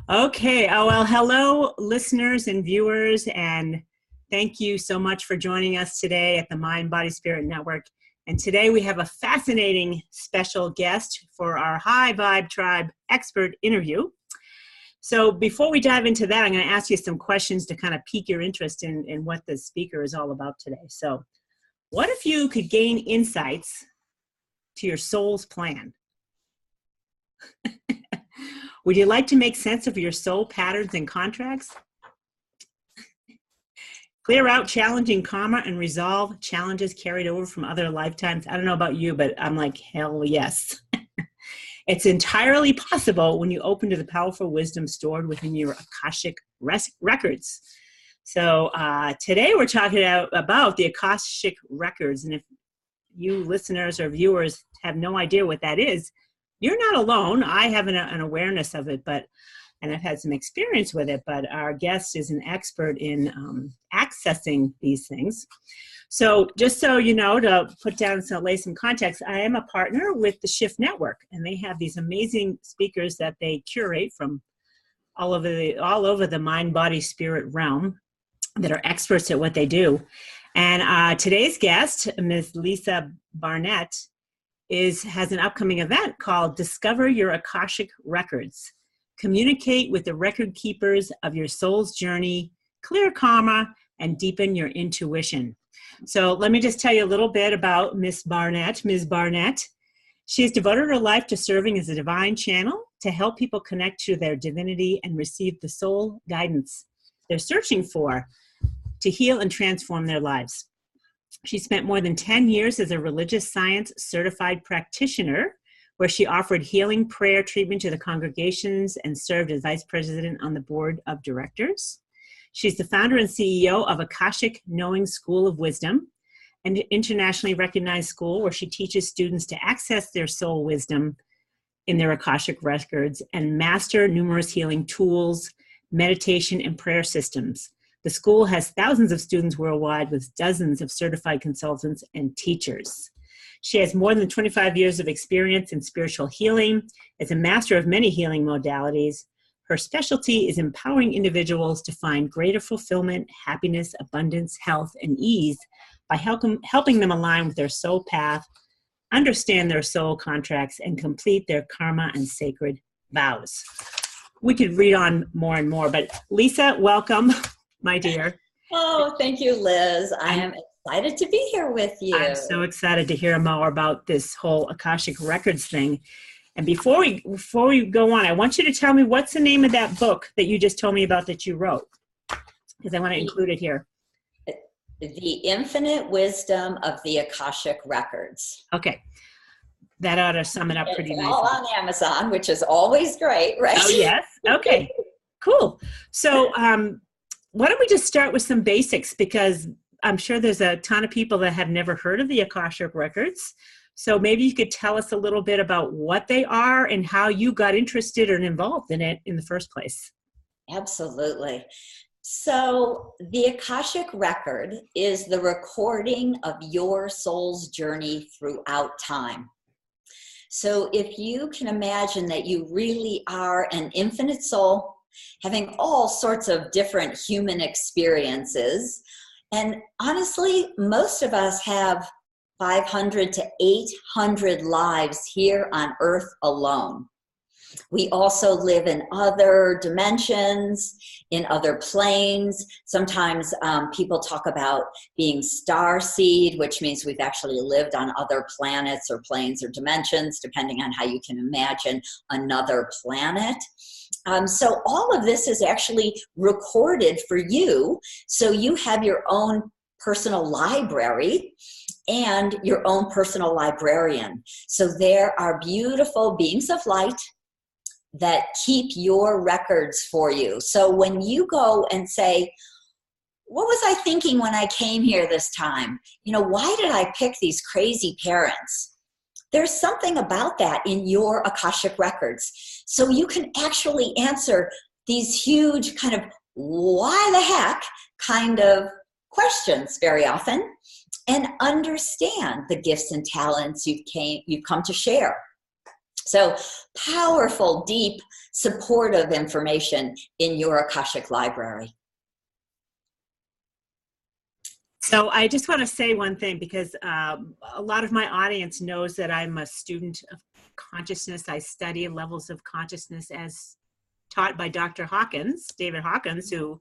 Okay. Oh, well, hello, listeners and viewers, and thank you so much for joining us today at the Mind, Body, Spirit Network. And today we have a fascinating special guest for our High Vibe Tribe expert interview. So before we dive into that, I'm going to ask you some questions to kind of pique your interest in what the speaker is all about today. So what if you could gain insights to your soul's plan? Would you like to make sense of your soul patterns and contracts? Clear out challenging karma and resolve challenges carried over from other lifetimes? I don't know about you, but I'm like, hell yes. It's entirely possible when you open to the powerful wisdom stored within your Akashic records. So today we're talking about the Akashic records. And if you listeners or viewers have no idea what that is, you're not alone. I have an awareness of it, and I've had some experience with it, but our guest is an expert in accessing these things. So just so you know, to put down lay some context, I am a partner with the Shift Network, and they have these amazing speakers that they curate from all over the mind, body, spirit realm that are experts at what they do. And today's guest, Ms. Lisa Barnett, has an upcoming event called Discover Your Akashic Records. Communicate with the record keepers of your soul's journey, clear karma, and deepen your intuition. So let me just tell you a little bit about Ms. Barnett. Ms. Barnett, she has devoted her life to serving as a divine channel to help people connect to their divinity and receive the soul guidance they're searching for to heal and transform their lives. She spent more than 10 years as a religious science certified practitioner, where she offered healing prayer treatment to the congregations and served as vice president on the board of directors. She's the founder and CEO of Akashic Knowing School of Wisdom, an internationally recognized school where she teaches students to access their soul wisdom in their Akashic records and master numerous healing tools, meditation, and prayer systems. The school has thousands of students worldwide with dozens of certified consultants and teachers. She has more than 25 years of experience in spiritual healing, is a master of many healing modalities. Her specialty is empowering individuals to find greater fulfillment, happiness, abundance, health, and ease by helping them align with their soul path, understand their soul contracts, and complete their karma and sacred vows. We could read on more and more, but Lisa, welcome, my dear. Oh, thank you, Liz. I am excited to be here with you. I'm so excited to hear more about this whole Akashic Records thing. And before we go on, I want you to tell me what's the name of that book that you just told me about that you wrote, because I want to include it here. The Infinite Wisdom of the Akashic Records. Okay. That ought to sum it up pretty nicely. All on Amazon, which is always great, right? Oh, yes. Okay. Cool. So why don't we just start with some basics, because I'm sure there's a ton of people that have never heard of the Akashic Records. So maybe you could tell us a little bit about what they are and how you got interested and involved in it in the first place. Absolutely. So the Akashic Record is the recording of your soul's journey throughout time. So if you can imagine that you really are an infinite soul, having all sorts of different human experiences, and honestly, most of us have 500 to 800 lives here on Earth alone. We also live in other dimensions, in other planes. Sometimes people talk about being starseed, which means we've actually lived on other planets or planes or dimensions, depending on how you can imagine another planet. So all of this is actually recorded for you, so you have your own personal library and your own personal librarian. So there are beautiful beings of light that keep your records for you. So when you go and say, what was I thinking when I came here this time? You know, why did I pick these crazy parents? There's something about that in your Akashic records. So you can actually answer these huge kind of why the heck kind of questions very often and understand the gifts and talents you've come to share. So powerful, deep, supportive information in your Akashic library. So I just want to say one thing, because a lot of my audience knows that I'm a student of consciousness. I study levels of consciousness as taught by Dr. Hawkins, David Hawkins, who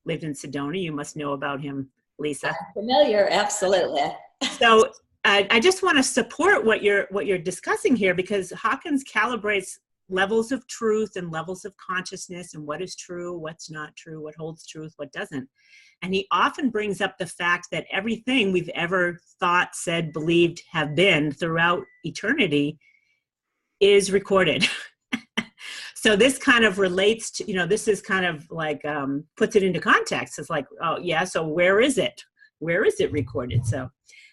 lived in Sedona. You must know about him, Lisa. I'm familiar, absolutely. So I just want to support what you're discussing here, because Hawkins calibrates levels of truth and levels of consciousness, and what is true, what's not true, what holds truth, what doesn't. And he often brings up the fact that everything we've ever thought, said, believed, have been throughout eternity is recorded. So this kind of relates to, this is kind of like, puts it into context. It's like, oh yeah, so where is it? Where is it recorded? So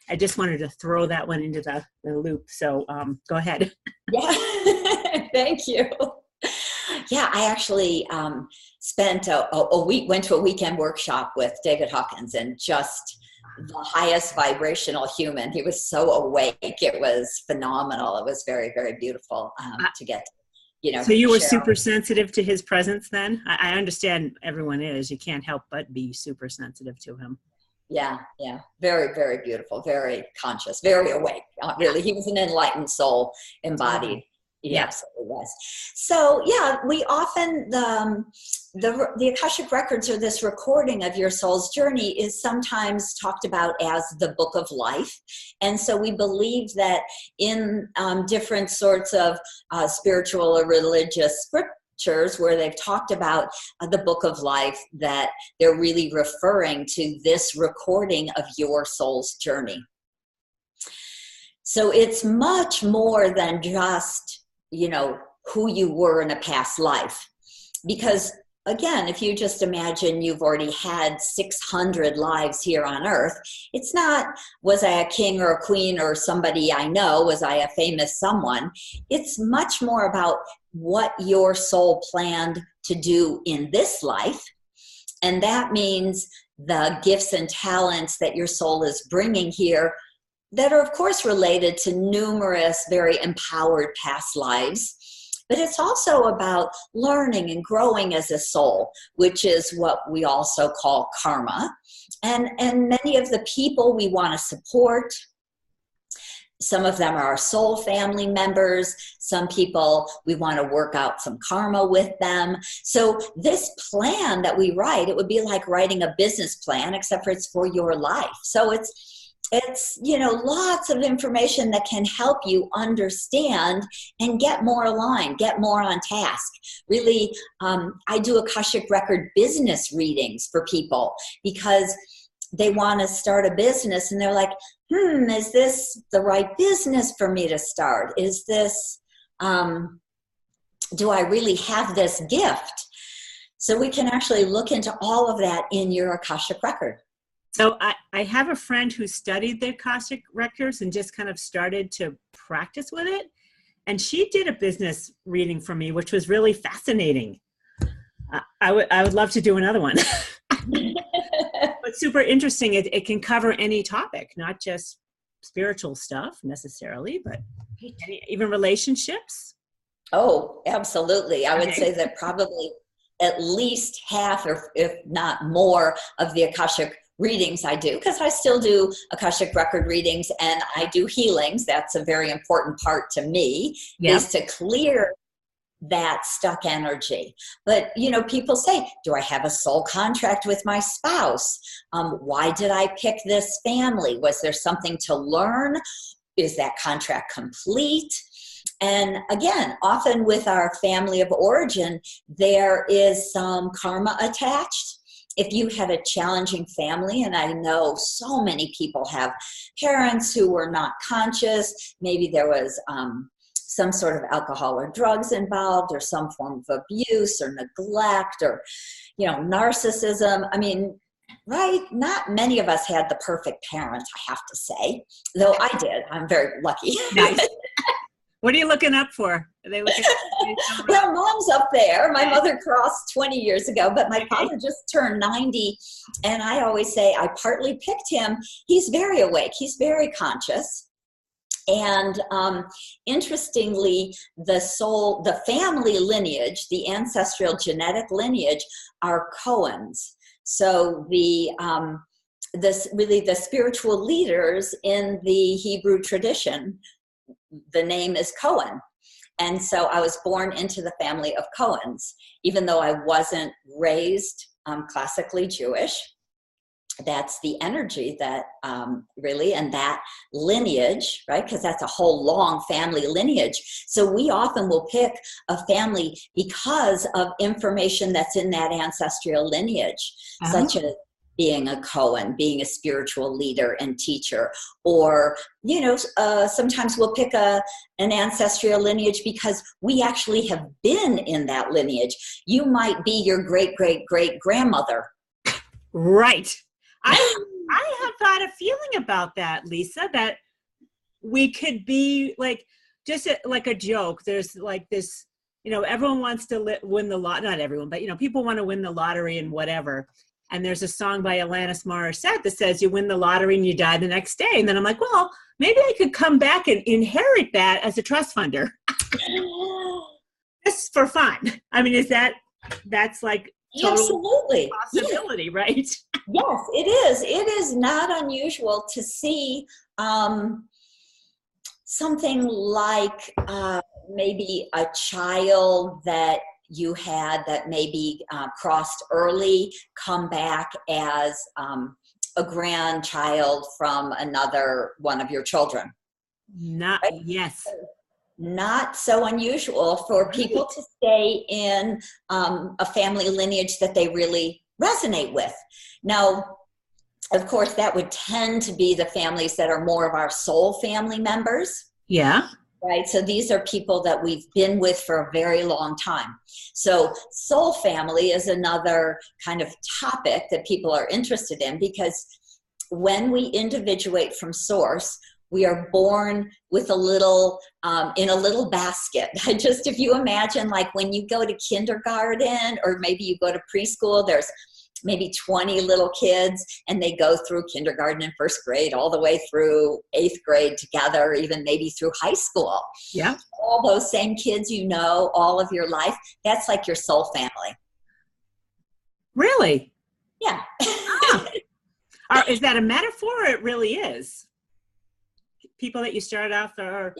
I just wanted to throw that one into the loop. So go ahead. Yeah, thank you. Yeah, I actually spent a week, went to a weekend workshop with David Hawkins, and just the highest vibrational human. He was so awake. It was phenomenal. It was very, very beautiful to get to. So you were super sensitive to his presence then? I understand everyone is. You can't help but be super sensitive to him. Yeah. Very, very beautiful, very conscious, very awake. Really, he was an enlightened soul embodied. Yes, it was. So yeah, we often, the Akashic records, or this recording of your soul's journey, is sometimes talked about as the book of life. And so we believe that in different sorts of spiritual or religious scriptures where they've talked about the book of life, that they're really referring to this recording of your soul's journey. So it's much more than just, who you were in a past life. Because again, if you just imagine you've already had 600 lives here on earth, it's not, was I a king or a queen or somebody I know? Was I a famous someone? It's much more about what your soul planned to do in this life. And that means the gifts and talents that your soul is bringing here, that are of course related to numerous very empowered past lives. But it's also about learning and growing as a soul, which is what we also call karma. And many of the people we want to support, some of them are our soul family members. Some people, we want to work out some karma with them. So this plan that we write, it would be like writing a business plan, except for it's for your life. So it's lots of information that can help you understand and get more aligned, get more on task. Really, I do Akashic record business readings for people because they want to start a business and they're like, is this the right business for me to start? Is this, do I really have this gift? So we can actually look into all of that in your Akashic record. So I have a friend who studied the Akashic records and just kind of started to practice with it. And she did a business reading for me, which was really fascinating. I would love to do another one. But super interesting. It can cover any topic, not just spiritual stuff necessarily, but even relationships. Oh, absolutely. I would say that probably at least half, or if not more, of the Akashic readings I do, because I still do Akashic record readings and I do healings. That's a very important part to me, is to clear that stuck energy. But, people say, do I have a soul contract with my spouse? Why did I pick this family? Was there something to learn? Is that contract complete? And again, often with our family of origin, there is some karma attached. If you had a challenging family, and I know so many people have parents who were not conscious, maybe there was some sort of alcohol or drugs involved, or some form of abuse or neglect, or, narcissism. I mean, right? Not many of us had the perfect parent, I have to say, though I did. I'm very lucky. Nice. What are you looking up for? Are they looking Well, Mom's up there. My mother crossed 20 years ago, but my father just turned 90. And I always say I partly picked him. He's very awake. He's very conscious. And interestingly, the family lineage, the ancestral genetic lineage, are Cohens. So the spiritual leaders in the Hebrew tradition, the name is Cohen. And so I was born into the family of Cohens, even though I wasn't raised classically Jewish. That's the energy that really, and that lineage, right? Because that's a whole long family lineage. So we often will pick a family because of information that's in that ancestral lineage, such as being a Cohen, being a spiritual leader and teacher, or, sometimes we'll pick an ancestral lineage because we actually have been in that lineage. You might be your great-great-great-grandmother. Right. I have got a feeling about that, Lisa, that we could be like, just like a joke. There's like this, everyone wants to win the lot. Not everyone, but, people want to win the lottery and whatever. And there's a song by Alanis Morissette that says you win the lottery and you die the next day. And then I'm like, well, maybe I could come back and inherit that as a trust funder. Just for fun. I mean, that's like total absolutely possibility, yes. Right? Yes, it is. It is not unusual to see something like maybe a child that you had that maybe crossed early come back as a grandchild from another one of your children. Right? Yes. Not so unusual for people to stay in a family lineage that they really resonate with. Now, of course, that would tend to be the families that are more of our soul family members. Yeah. Right. So these are people that we've been with for a very long time. So soul family is another kind of topic that people are interested in, because when we individuate from source, we are born with a little, in a little basket. Just if you imagine, like when you go to kindergarten or maybe you go to preschool, there's maybe 20 little kids and they go through kindergarten and first grade all the way through 8th grade together, even maybe through high school. Yeah. All those same kids all of your life, that's like your soul family. Really? Yeah. Is that a metaphor or it really is? People that you started off are...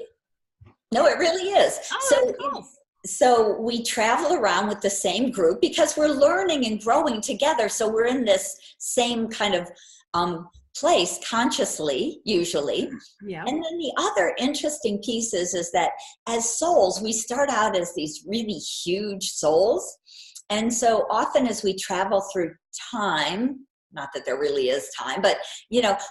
No, it really is. Oh, cool. So we travel around with the same group because we're learning and growing together. So we're in this same kind of place consciously, usually. Yeah. And then the other interesting piece is that as souls, we start out as these really huge souls. And so often as we travel through time, not that there really is time, but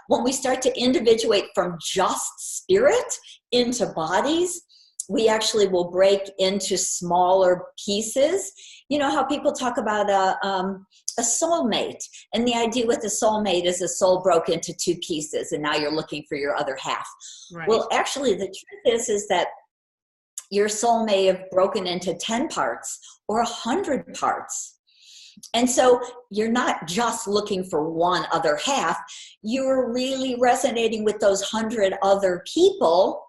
when we start to individuate from just spirit into bodies, we actually will break into smaller pieces. You know how people talk about a soulmate, and the idea with a soulmate is a soul broke into 2 pieces and now you're looking for your other half. Right. Well, actually the truth is that your soul may have broken into 10 parts or 100 parts. And so you're not just looking for one other half, you're really resonating with those 100 other people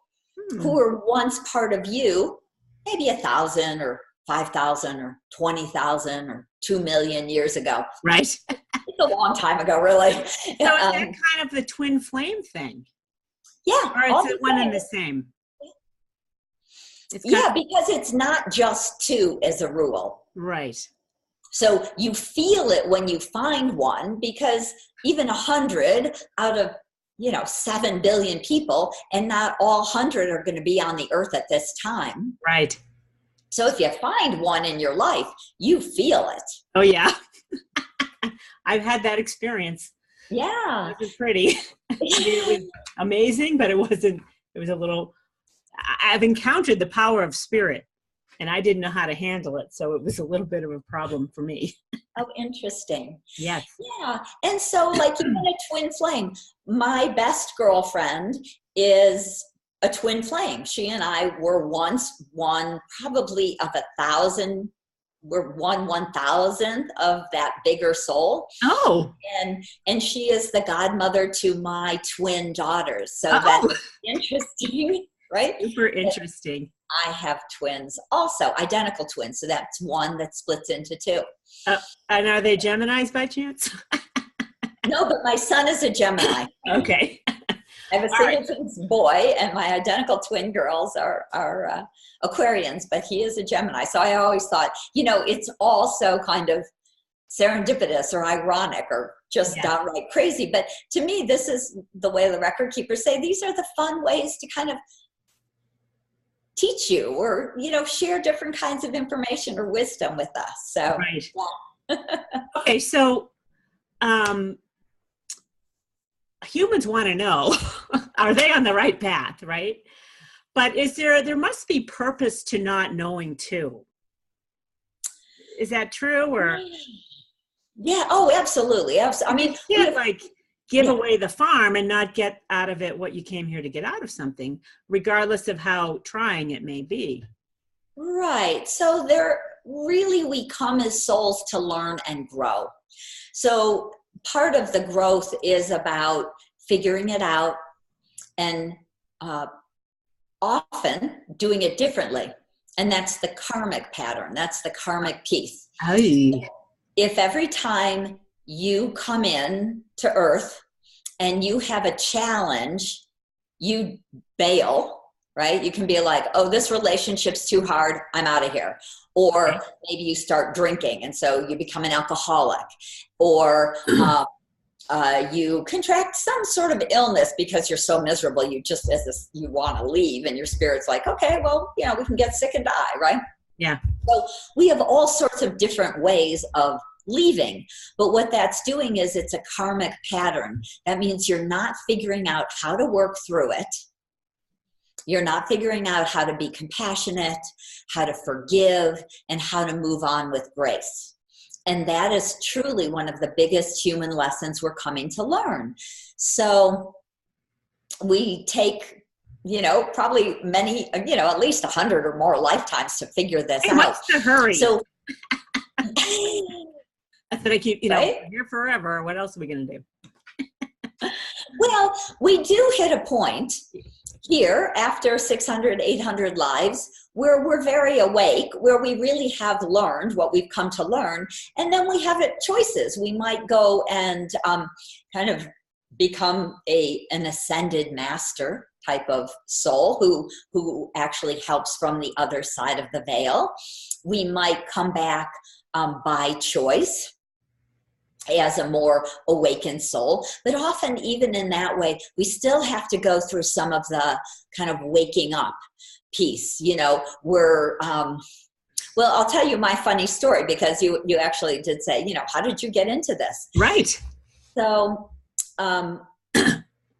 who were once part of you, maybe 1,000 or 5,000 or 20,000 or 2 million years ago. Right. It's a long time ago, really. So is that kind of the twin flame thing? Yeah. Or is it one and the same? Because it's not just 2 as a rule. Right. So you feel it when you find one, because even 100 out of 7 billion people, and not all 100 are going to be on the earth at this time. Right. So if you find one in your life, you feel it. Oh, yeah. I've had that experience. Yeah. It was pretty. It was amazing, but it was a little, I've encountered the power of spirit, and I didn't know how to handle it. So it was a little bit of a problem for me. Oh, interesting. Yes. Yeah. And so like even a twin flame, my best girlfriend is a twin flame. She and I were once one probably of 1,000 we're 1/1000th of that bigger soul. Oh. And she is the godmother to my twin daughters. So Oh. that's interesting, right? Super interesting. I have twins also, identical twins. So that's one that splits into two. And are they Geminis by chance? No, but my son is a Gemini. Okay. I have a singleton's boy, and my identical twin girls are Aquarians, but he is a Gemini. So I always thought, it's also kind of serendipitous or ironic or just downright crazy. But to me, this is the way the record keepers say, these are the fun ways to kind of teach you or, share different kinds of information or wisdom with us. So, right. Okay. So, humans want to know, are they on the right path, right? But there must be purpose to not knowing too. Is that true? Or yeah, oh, absolutely. I mean, you can't give away the farm and not get out of it what you came here to get out of something, regardless of how trying it may be. Right. So we come as souls to learn and grow. So part of the growth is about figuring it out and often doing it differently. And that's the karmic pattern. That's the karmic piece. Aye. If every time you come in to Earth and you have a challenge, you bail, right? You can be like, oh, this relationship's too hard, I'm out of here. Or maybe you start drinking and so you become an alcoholic. Or you contract some sort of illness because you're so miserable, you want to leave, and your spirit's like, okay, well, we can get sick and die, right? Yeah. So we have all sorts of different ways of leaving, but what that's doing is it's a karmic pattern. That means you're not figuring out how to work through it. You're not figuring out how to be compassionate, how to forgive, and how to move on with grace. And that is truly one of the biggest human lessons we're coming to learn. So we take, probably many, at least 100 or more lifetimes to figure this out. What's the hurry? So I said I keep, right? here forever. What else are we going to do? Well, we do hit a point here after 600, 800 lives where we're very awake, where we really have learned what we've come to learn. And then we have choices. We might go and kind of become an ascended master type of soul who actually helps from the other side of the veil. We might come back by choice as a more awakened soul. But often, even in that way, we still have to go through some of the kind of waking up piece. We're, well, I'll tell you my funny story because you actually did say, how did you get into this? Right. So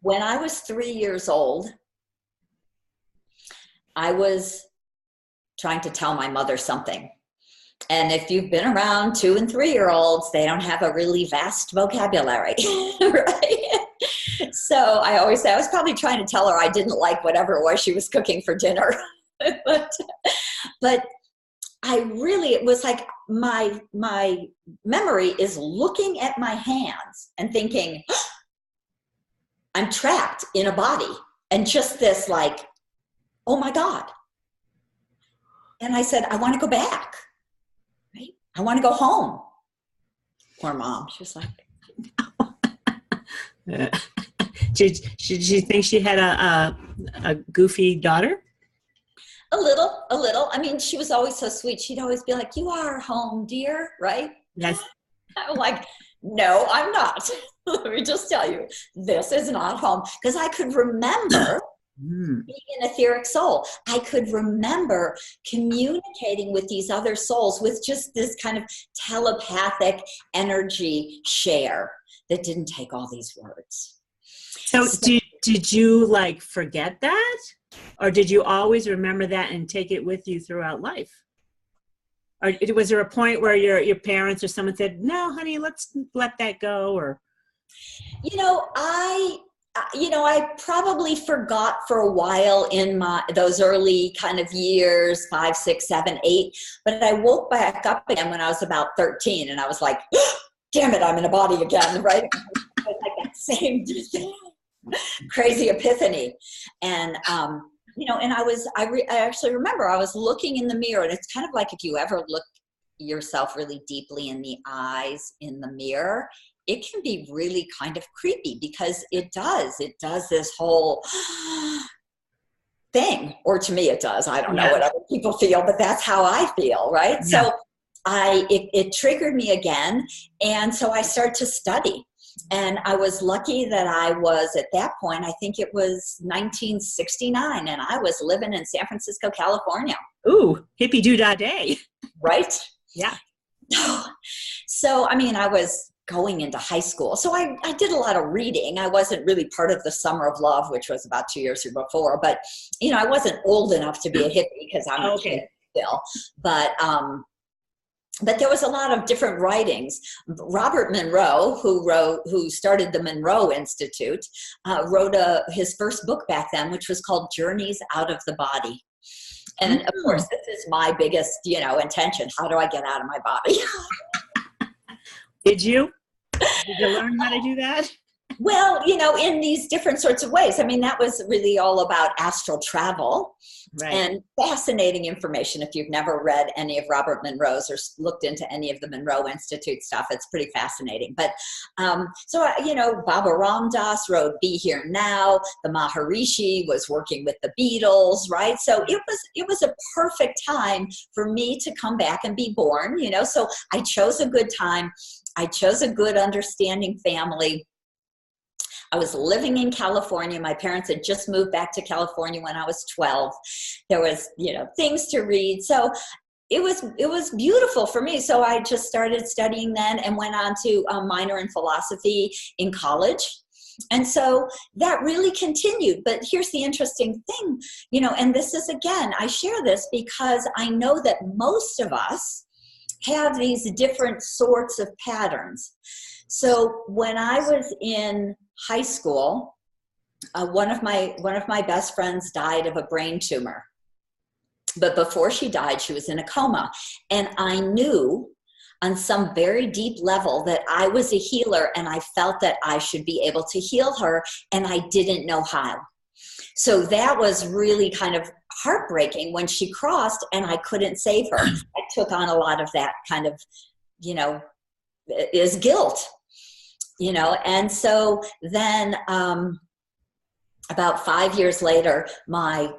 when I was 3 years old, I was trying to tell my mother something. And if you've been around 2 and 3 year olds, they don't have a really vast vocabulary, right? So I always say I was probably trying to tell her I didn't like whatever it was she was cooking for dinner. but it was like my memory is looking at my hands and thinking, I'm trapped in a body. And just this like, oh my God. And I said, I want to go back. I want to go home. Poor mom. She was like, Did she think she had a goofy daughter? A little. I mean, she was always so sweet. She'd always be like, you are home, dear, right? Yes. I'm like, no, I'm not. Let me just tell you, this is not home. Because I could remember being an etheric soul. I could remember communicating with these other souls with just this kind of telepathic energy share that didn't take all these words. So did you forget that? Or did you always remember that and take it with you throughout life? Or was there a point where your parents or someone said, no, honey, let's let that go? Or I probably forgot for a while in those early kind of years, 5, 6, 7, 8. But I woke back up again when I was about 13, and I was like, damn it, I'm in a body again, right? It was like that same crazy epiphany. And, and I actually remember I was looking in the mirror, and it's kind of like if you ever look yourself really deeply in the eyes in the mirror, it can be really kind of creepy, because it does this whole thing, or to me it does. I don't know what other people feel, but that's how I feel, right? Yeah. So it triggered me again, and so I started to study. And I was lucky that I was, at that point, I think it was 1969, and I was living in San Francisco, California. Ooh, hippie doo-dah day. Right? Yeah. So, I was going into high school. So I did a lot of reading. I wasn't really part of the Summer of Love, which was about 2 years before, but, I wasn't old enough to be a hippie, because I'm a kid still. But there was a lot of different writings. Robert Monroe, who started the Monroe Institute, wrote his first book back then, which was called Journeys Out of the Body. And of course, this is my biggest, intention. How do I get out of my body? Did you learn how to do that? Well, in these different sorts of ways. That was really all about astral travel. Right. And fascinating information. If you've never read any of Robert Monroe's or looked into any of the Monroe Institute stuff, it's pretty fascinating. But Baba Ram Dass wrote Be Here Now. The Maharishi was working with the Beatles, right? So it was a perfect time for me to come back and be born, So I chose a good time. I chose a good, understanding family. I was living in California. My parents had just moved back to California when I was 12. There was, things to read. So it was beautiful for me. So I just started studying then and went on to a minor in philosophy in college. And so that really continued. But here's the interesting thing, and this is, again, I share this because I know that most of us have these different sorts of patterns. So when I was in high school, one of my best friends died of a brain tumor. But before she died, she was in a coma. And I knew on some very deep level that I was a healer, and I felt that I should be able to heal her, and I didn't know how. So that was really kind of heartbreaking when she crossed and I couldn't save her. I took on a lot of that kind of, is guilt. And so then about 5 years later, my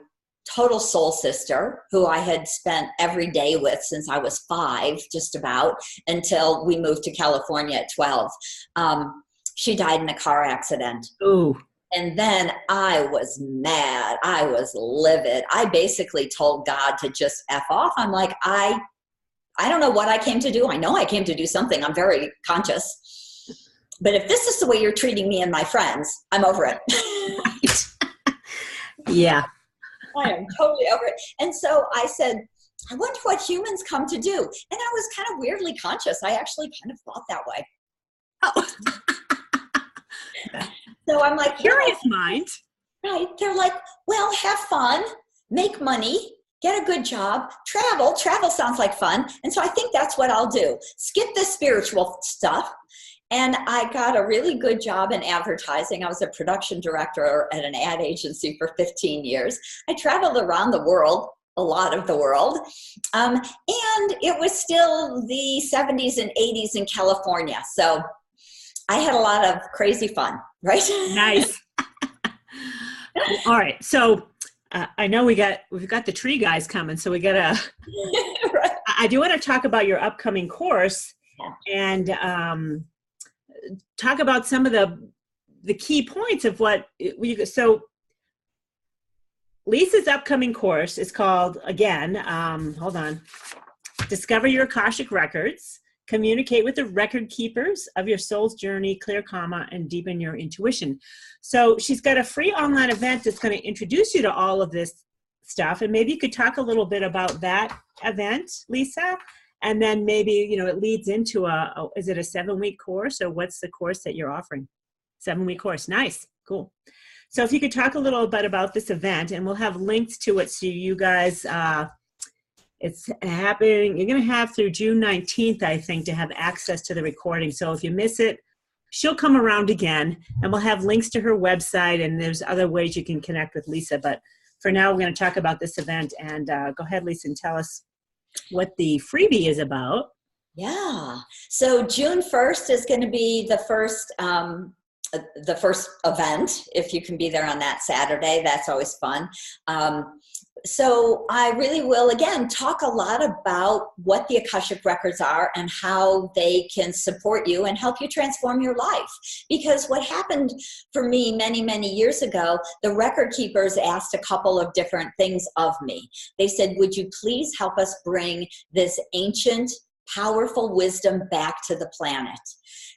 total soul sister, who I had spent every day with since I was 5, just about, until we moved to California at 12, she died in a car accident. Ooh. And then I was mad. I was livid. I basically told God to just F off. I'm like, I don't know what I came to do. I know I came to do something. I'm very conscious. But if this is the way you're treating me and my friends, I'm over it. Yeah. I am totally over it. And so I said, I wonder what humans come to do. And I was kind of weirdly conscious. I actually kind of thought that way. Oh. So I'm like, curious mind. Right. They're like, well, have fun, make money, get a good job, travel. Travel sounds like fun. And so I think that's what I'll do. Skip the spiritual stuff. And I got a really good job in advertising. I was a production director at an ad agency for 15 years. I traveled around the world, a lot of the world. And it was still the 70s and 80s in California. So I had a lot of crazy fun, right? Nice. All right. So I know we've got the tree guys coming. So we got to, right. I do want to talk about your upcoming course and talk about some of the key points of so Lisa's upcoming course is called, again, hold on, Discover Your Akashic Records, Communicate with the Record Keepers of Your Soul's Journey, Clear Karma, and Deepen Your Intuition. So she's got a free online event that's going to introduce you to all of this stuff. And maybe you could talk a little bit about that event, Lisa. And then maybe, it leads into is it a 7-week course, or what's the course that you're offering? 7-week course. Nice. Cool. So if you could talk a little bit about this event, and we'll have links to it so you guys, it's happening, you're going to have through June 19th, I think, to have access to the recording. So if you miss it, she'll come around again, and we'll have links to her website, and there's other ways you can connect with Lisa. But for now, we're going to talk about this event, and go ahead, Lisa, and tell us what the freebie is about. Yeah. So June 1st is going to be the first event. If you can be there on that Saturday, that's always fun. So I really will, again, talk a lot about what the Akashic Records are and how they can support you and help you transform your life. Because what happened for me many, many years ago, the record keepers asked a couple of different things of me. They said, would you please help us bring this ancient, powerful wisdom back to the planet?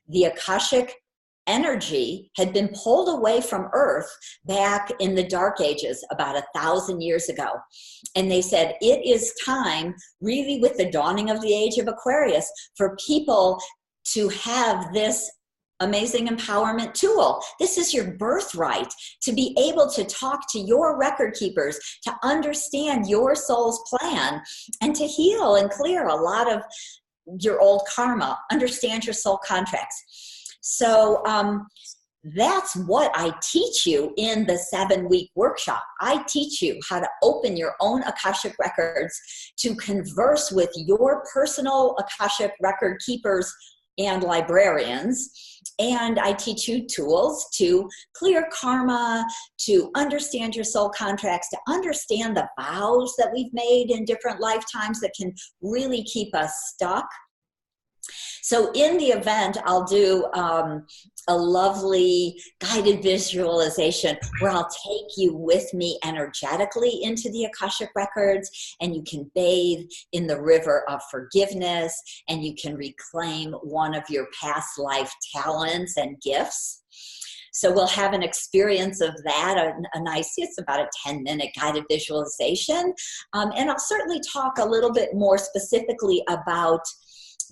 The Akashic energy had been pulled away from Earth back in the Dark Ages about 1,000 years ago. And they said, it is time, really with the dawning of the age of Aquarius, for people to have this amazing empowerment tool. This is your birthright, to be able to talk to your record keepers, to understand your soul's plan, and to heal and clear a lot of your old karma, understand your soul contracts. So that's what I teach you in the 7-week workshop. I teach you how to open your own Akashic records, to converse with your personal Akashic record keepers and librarians. And I teach you tools to clear karma, to understand your soul contracts, to understand the vows that we've made in different lifetimes that can really keep us stuck. So in the event, I'll do a lovely guided visualization where I'll take you with me energetically into the Akashic Records, and you can bathe in the river of forgiveness, and you can reclaim one of your past life talents and gifts. So we'll have an experience of that, a nice, it's about a 10-minute guided visualization. And I'll certainly talk a little bit more specifically about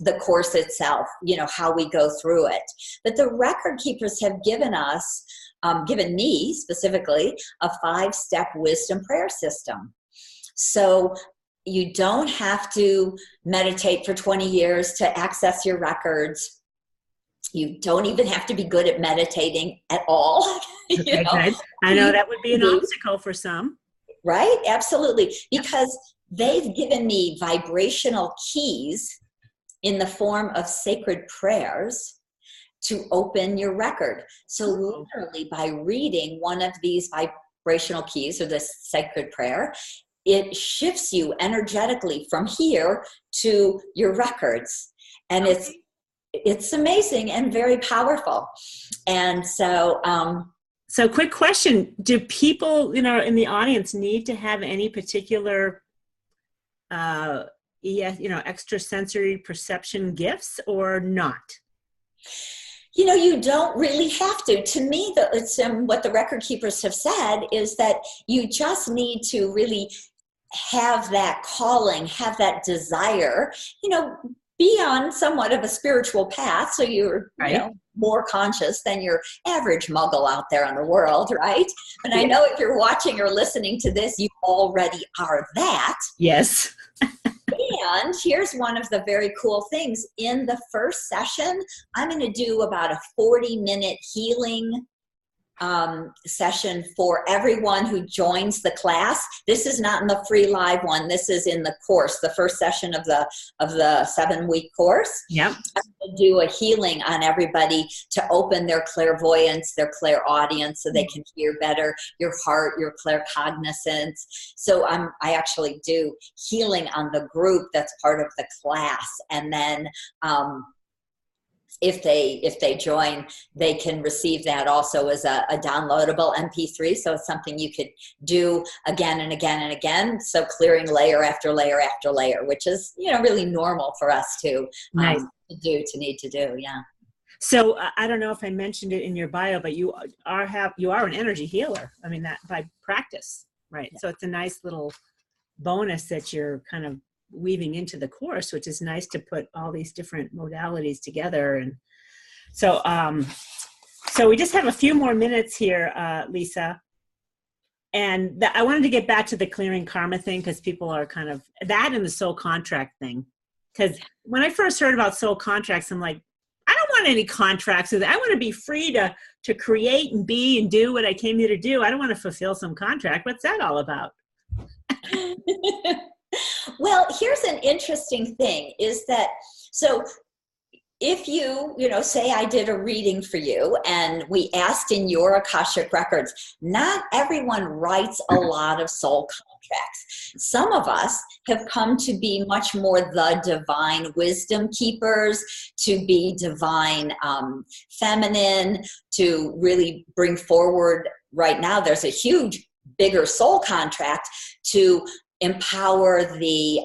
the course itself, you know, how we go through it. But the record keepers have given us, given me specifically, a 5-step wisdom prayer system. So you don't have to meditate for 20 years to access your records. You don't even have to be good at meditating at all. Okay, good. I know that would be an obstacle for some. Right? Absolutely. Because they've given me vibrational keys in the form of sacred prayers to open your record. So literally by reading one of these vibrational keys or this sacred prayer, it shifts you energetically from here to your records. And it's amazing and very powerful. And so, so quick question, do people, you know, in the audience need to have any particular, extrasensory perception gifts or not? You know, you don't really have to. To me, it's what the record keepers have said is that you just need to really have that calling, have that desire, you know, be on somewhat of a spiritual path, so you're right. You know, more conscious than your average muggle out there in the world, right? And I know if you're watching or listening to this, you already are that. Yes. And here's one of the very cool things. In the first session, I'm going to do about a 40-minute healing session for everyone who joins the class. This is not in the free live one. This is in the course, the first session of the 7-week course. Yep. I'm going to do a healing on everybody to open their clairvoyance, their clairaudience, so they can hear better, your heart, your claircognizance. So I actually do healing on the group that's part of the class. And then if they join, they can receive that also as a downloadable MP3. So it's something you could do again and again and again. So clearing layer after layer after layer, which is, you know, really normal for us to need to do. Yeah. So I don't know if I mentioned it in your bio, but you are an energy healer. I mean, that by practice, right? Yeah. So it's a nice little bonus that you're kind of weaving into the course, which is nice to put all these different modalities together. And so So we just have a few more minutes here, Lisa. And I wanted to get back to the clearing karma thing because people are kind of that and the soul contract thing. Because when I first heard about soul contracts, I'm like, I don't want any contracts. I want to be free to create and be and do what I came here to do. I don't want to fulfill some contract. What's that all about? Well, here's an interesting thing is that, so if say I did a reading for you and we asked in your Akashic records, not everyone writes a lot of soul contracts. Some of us have come to be much more the divine wisdom keepers, to be divine feminine, to really bring forward right now. There's a huge, bigger soul contract to empower the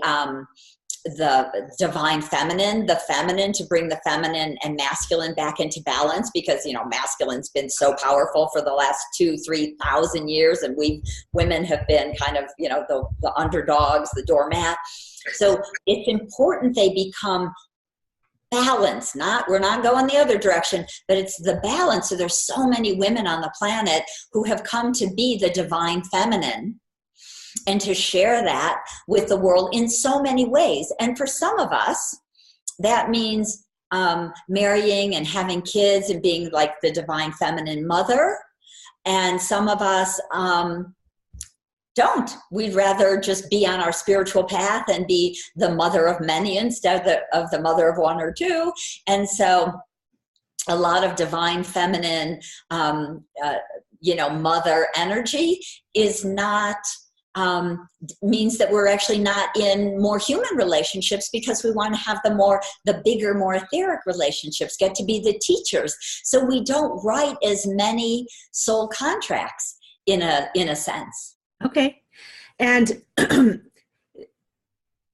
divine feminine, the feminine, to bring the feminine and masculine back into balance, because masculine's been so powerful for the last 2,000-3,000 years, and women have been kind of the underdogs, the doormat. So it's important they become balanced. We're not going the other direction, but it's the balance. So there's so many women on the planet who have come to be the divine feminine and to share that with the world in so many ways. And for some of us, that means marrying and having kids and being like the divine feminine mother. And some of us don't. We'd rather just be on our spiritual path and be the mother of many instead of the mother of one or two. And so a lot of divine feminine, mother energy is not, means that we're actually not in more human relationships, because we want to have the bigger, more etheric relationships, get to be the teachers. So we don't write as many soul contracts in a sense. Okay. And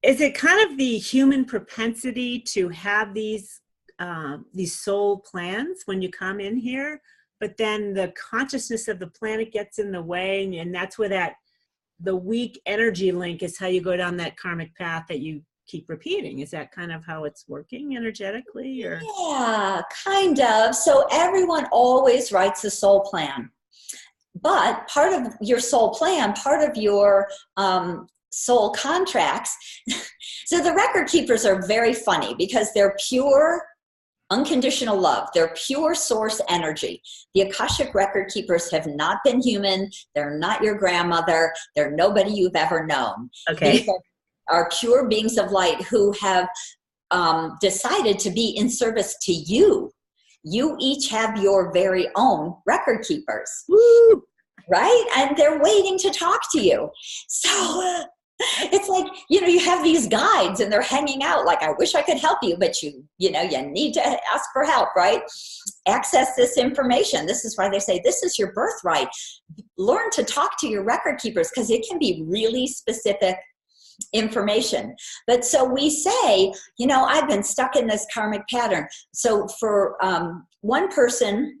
is it kind of the human propensity to have these soul plans when you come in here, but then the consciousness of the planet gets in the way, and that's where the weak energy link is how you go down that karmic path that you keep repeating? Is that kind of how it's working energetically? Or? Yeah, kind of. So everyone always writes a soul plan. But part of your soul plan, part of your soul contracts, so the record keepers are very funny because they're pure unconditional love. They're pure source energy. The Akashic record keepers have not been human. They're not your grandmother. They're nobody you've ever known. Okay. These are pure beings of light who have decided to be in service to you. You each have your very own record keepers. Woo! Right? And they're waiting to talk to you. So it's like, you have these guides and they're hanging out like, I wish I could help you, but you need to ask for help, right? Access this information. This is why they say this is your birthright. Learn to talk to your record keepers, because it can be really specific information. But so we say, I've been stuck in this karmic pattern. So for one person,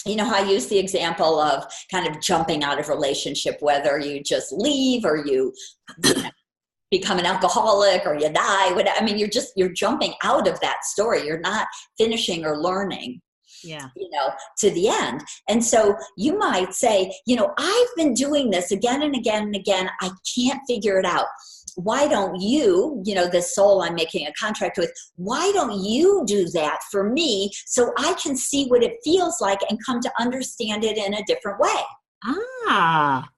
I use the example of kind of jumping out of relationship, whether you just leave or you become an alcoholic or you die. I mean, you're jumping out of that story. You're not finishing or learning, to the end. And so you might say, I've been doing this again and again and again. I can't figure it out. Why don't you, this soul I'm making a contract with, why don't you do that for me so I can see what it feels like and come to understand it in a different way? Ah,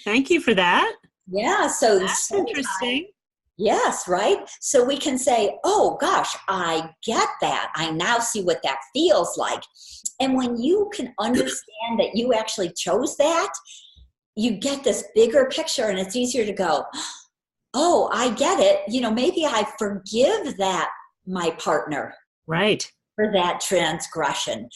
thank you for that. Yeah. So that's interesting. Yes, right? So we can say, oh gosh, I get that. I now see what that feels like. And when you can understand that you actually chose that, you get this bigger picture, and it's easier to go, oh, I get it. Maybe I forgive my partner. Right. For that transgression.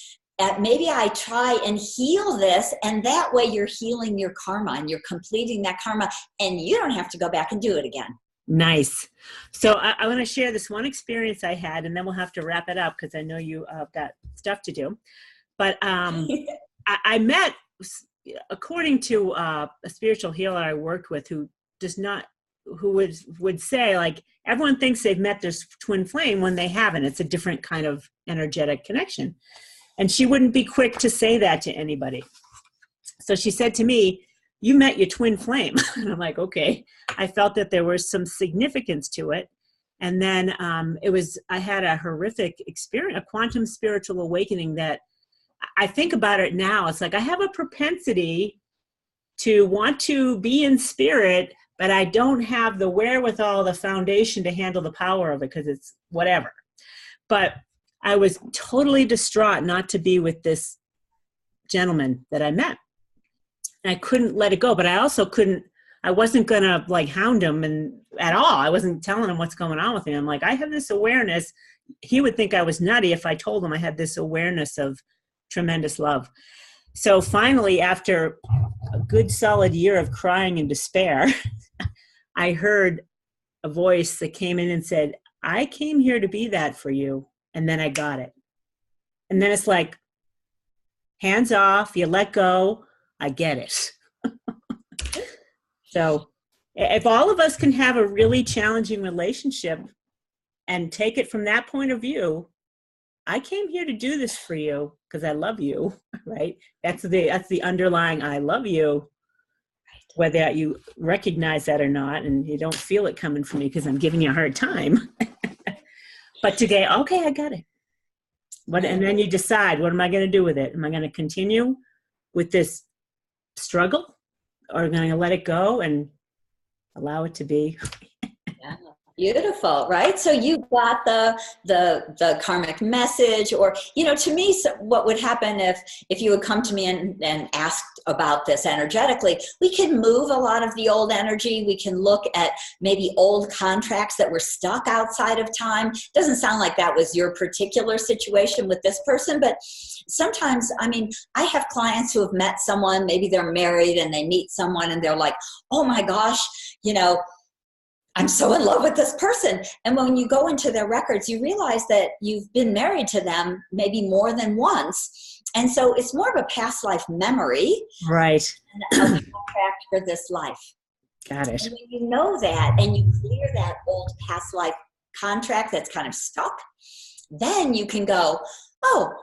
Maybe I try and heal this, and that way you're healing your karma and you're completing that karma, and you don't have to go back and do it again. Nice. So I want to share this one experience I had, and then we'll have to wrap it up because I know you got stuff to do. But I met, according to a spiritual healer I worked with, who would say, like, everyone thinks they've met this twin flame when they haven't. It's a different kind of energetic connection. And she wouldn't be quick to say that to anybody. So she said to me, you met your twin flame. And I'm like, okay. I felt that there was some significance to it. And then I had a horrific experience, a quantum spiritual awakening that I think about it now. It's like I have a propensity to want to be in spirit, but I don't have the wherewithal, the foundation to handle the power of it because it's whatever. But I was totally distraught not to be with this gentleman that I met. And I couldn't let it go, but I also I wasn't going to like hound him at all. I wasn't telling him what's going on with me. I'm like, I have this awareness. He would think I was nutty if I told him I had this awareness of tremendous love. So finally, after a good solid year of crying and despair, I heard a voice that came in and said, I came here to be that for you. And then I got it. And then it's like, hands off, you let go, I get it. So if all of us can have a really challenging relationship and take it from that point of view, I came here to do this for you because I love you, right? That's the underlying I love you, whether you recognize that or not, and you don't feel it coming from me because I'm giving you a hard time. But today, okay, I got it. And then you decide, what am I going to do with it? Am I going to continue with this struggle, or am I going to let it go and allow it to be? Yeah. Beautiful, right? So you got the karmic message, or, to me, what would happen if you would come to me and asked about this energetically, we can move a lot of the old energy. We can look at maybe old contracts that were stuck outside of time. Doesn't sound like that was your particular situation with this person, but sometimes, I have clients who have met someone, maybe they're married and they meet someone and they're like, oh my gosh, I'm so in love with this person. And when you go into their records, you realize that you've been married to them maybe more than once. And so it's more of a past life memory. Right. And a contract for this life. Got it. And when you know that and you clear that old past life contract that's kind of stuck, then you can go, oh,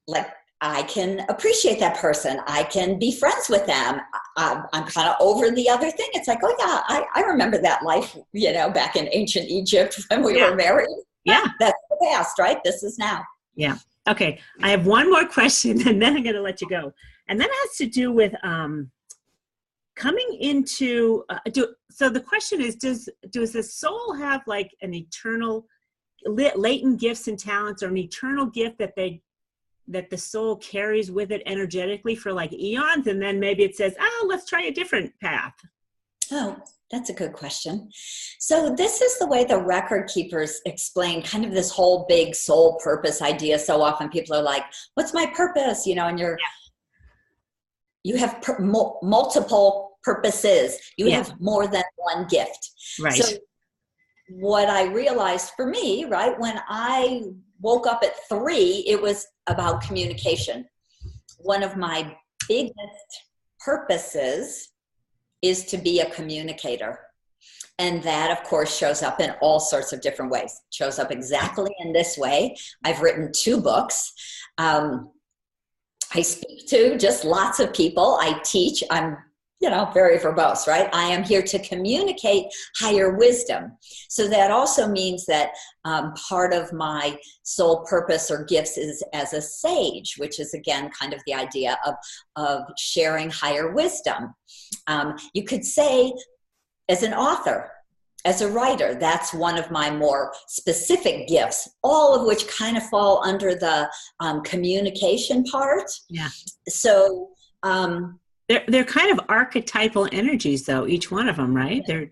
like, I can appreciate that person. I can be friends with them. I'm kind of over the other thing. It's like, oh yeah, I remember that life, back in ancient Egypt when we were married. Yeah. That's the past, right? This is now. Yeah. Okay. I have one more question and then I'm going to let you go. And that has to do with coming into, so the question is, does the soul have like an eternal latent gifts and talents, or an eternal gift that the soul carries with it energetically for like eons, and then maybe it says, let's try a different path? Oh, that's a good question. So this is the way the record keepers explain kind of this whole big soul purpose idea. So often people are like, what's my purpose? And you have multiple purposes. You have more than one gift. Right. So what I realized for me, right, when I woke up at 3, it was about communication. One of my biggest purposes is to be a communicator. And that, of course, shows up in all sorts of different ways. It shows up exactly in this way. I've written 2 books. I speak to just lots of people. I teach. I'm very verbose, right? I am here to communicate higher wisdom. So that also means that part of my soul purpose or gifts is as a sage, which is, again, kind of the idea of sharing higher wisdom. You could say as an author, as a writer, that's one of my more specific gifts, all of which kind of fall under the communication part. Yeah. So, they're kind of archetypal energies, though, each one of them, right? They're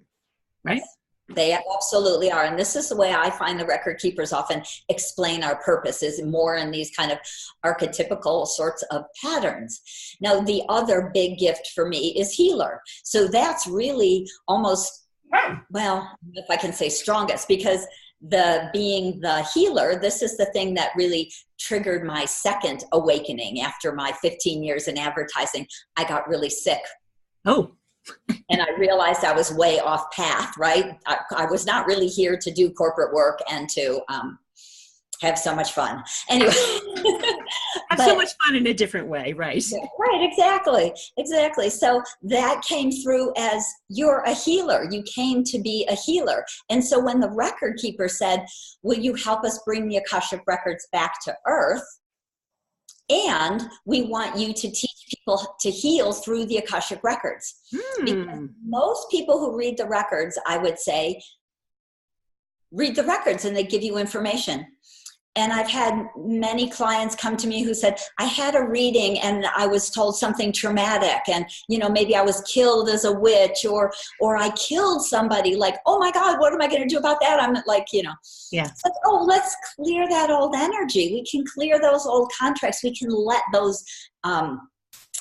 right. They absolutely are. And this is the way I find the record keepers often explain our purpose, is more in these kind of archetypical sorts of patterns. Now, the other big gift for me is healer. So that's really almost, well, if I can say strongest, because being the healer, this is the thing that really triggered my second awakening. After my 15 years in advertising, I got really sick. Oh. And I realized I was way off path, right? I was not really here to do corporate work and to have so much fun. Anyway. Have so much fun in a different way, right? Yeah, right, exactly. So that came through as you're a healer. You came to be a healer. And so when the record keeper said, will you help us bring the Akashic records back to Earth? And we want you to teach people to heal through the Akashic records. Because most people who read the records, I would say, read the records and they give you information. And I've had many clients come to me who said, I had a reading and I was told something traumatic, and, you know, maybe I was killed as a witch, or I killed somebody, like, oh my God, what am I going to do about that? I'm like, you know, it's like, oh, let's clear that old energy. We can clear those old contracts. We can let those,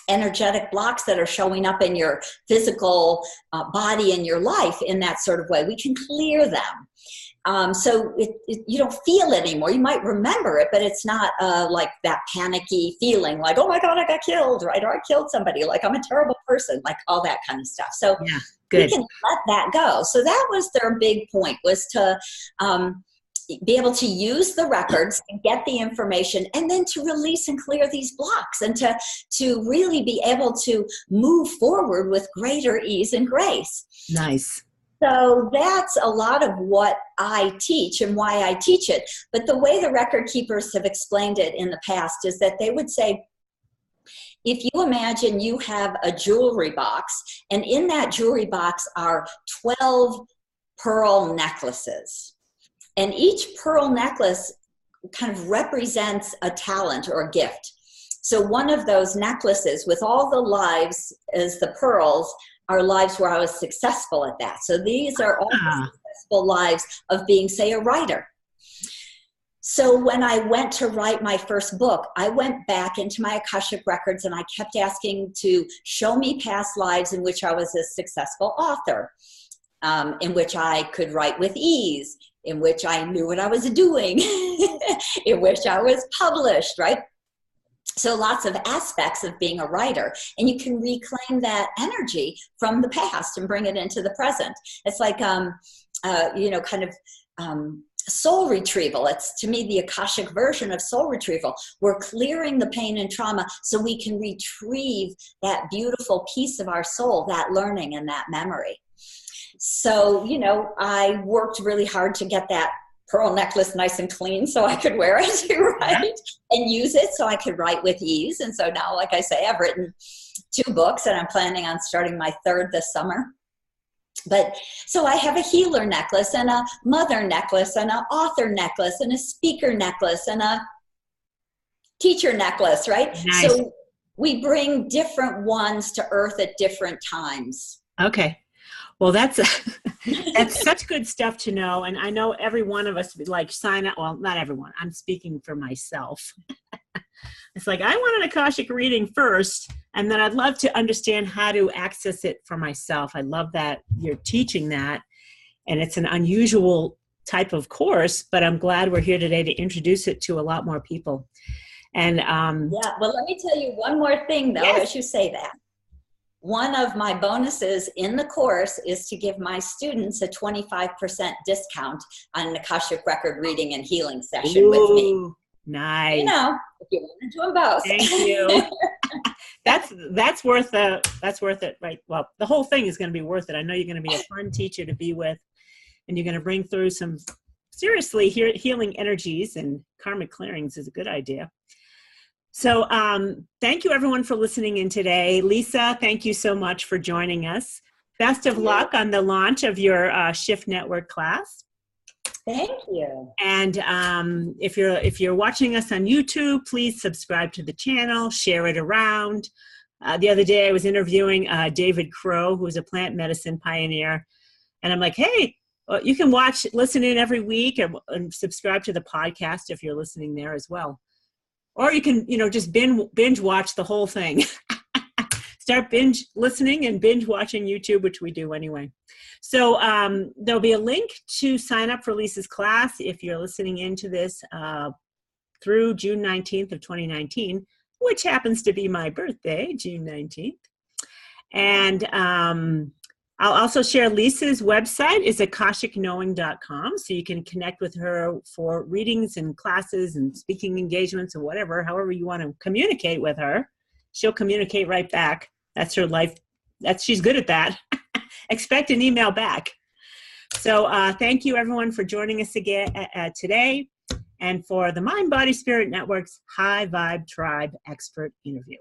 energetic blocks that are showing up in your physical body and your life in that sort of way, we can clear them. So you don't feel it anymore. You might remember it, but it's not like that panicky feeling like, oh my God, I got killed, right? Or I killed somebody, like I'm a terrible person, like all that kind of stuff. So we can let that go. So that was their big point, was to be able to use the records and get the information, and then to release and clear these blocks, and to really be able to move forward with greater ease and grace. Nice. So that's a lot of what I teach and why I teach it. But the way the record keepers have explained it in the past is that they would say, if you imagine you have a jewelry box, and in that jewelry box are 12 pearl necklaces. And each pearl necklace kind of represents a talent or a gift. So one of those necklaces with all the lives as the pearls are lives where I was successful at that. So these are all the successful lives of being, say, a writer. So when I went to write my first book, I went back into my Akashic records and I kept asking to show me past lives in which I was a successful author, in which I could write with ease, in which I knew what I was doing, in which I was published, right? So lots of aspects of being a writer, and you can reclaim that energy from the past and bring it into the present. It's like, you know, kind of soul retrieval. It's, to me, the Akashic version of soul retrieval. We're clearing the pain and trauma so we can retrieve that beautiful piece of our soul, that learning and that memory. So, you know, I worked really hard to get that pearl necklace nice and clean so I could wear it, right? And use it so I could write with ease. And so now, like I say, I've written 2 books and I'm planning on starting my 3rd this summer. But so I have a healer necklace and a mother necklace and an author necklace and a speaker necklace and a teacher necklace, right? Nice. So we bring different ones to Earth at different times. Okay. Well, that's such good stuff to know. And I know every one of us would like sign up. Well, not everyone. I'm speaking for myself. It's like, I want an Akashic reading first, and then I'd love to understand how to access it for myself. I love that you're teaching that. And it's an unusual type of course, but I'm glad we're here today to introduce it to a lot more people. And yeah, well, let me tell you one more thing, though, as you say that. One of my bonuses in the course is to give my students a 25% discount on an Akashic record reading and healing session with me. Nice. You know, if you want to do them both. Thank you. That's worth it, right? Well, the whole thing is going to be worth it. I know you're going to be a fun teacher to be with, and you're going to bring through some seriously healing energies, and karmic clearings is a good idea. So thank you, everyone, for listening in today. Lisa, thank you so much for joining us. Best of luck on the launch of your Shift Network class. Thank you. And if you're watching us on YouTube, please subscribe to the channel, share it around. The other day, I was interviewing David Crow, who's a plant medicine pioneer. And I'm like, hey, well, you can listen in every week and subscribe to the podcast if you're listening there as well. Or you can, just binge watch the whole thing. Start binge listening and binge watching YouTube, which we do anyway. So there'll be a link to sign up for Lisa's class if you're listening into this through June 19th of 2019, which happens to be my birthday, June 19th. And I'll also share Lisa's website is akashicknowing.com, so you can connect with her for readings and classes and speaking engagements or whatever, however you want to communicate with her. She'll communicate right back. That's her life. She's good at that. Expect an email back. So thank you everyone for joining us again today, and for the Mind Body Spirit Network's High Vibe Tribe expert interview.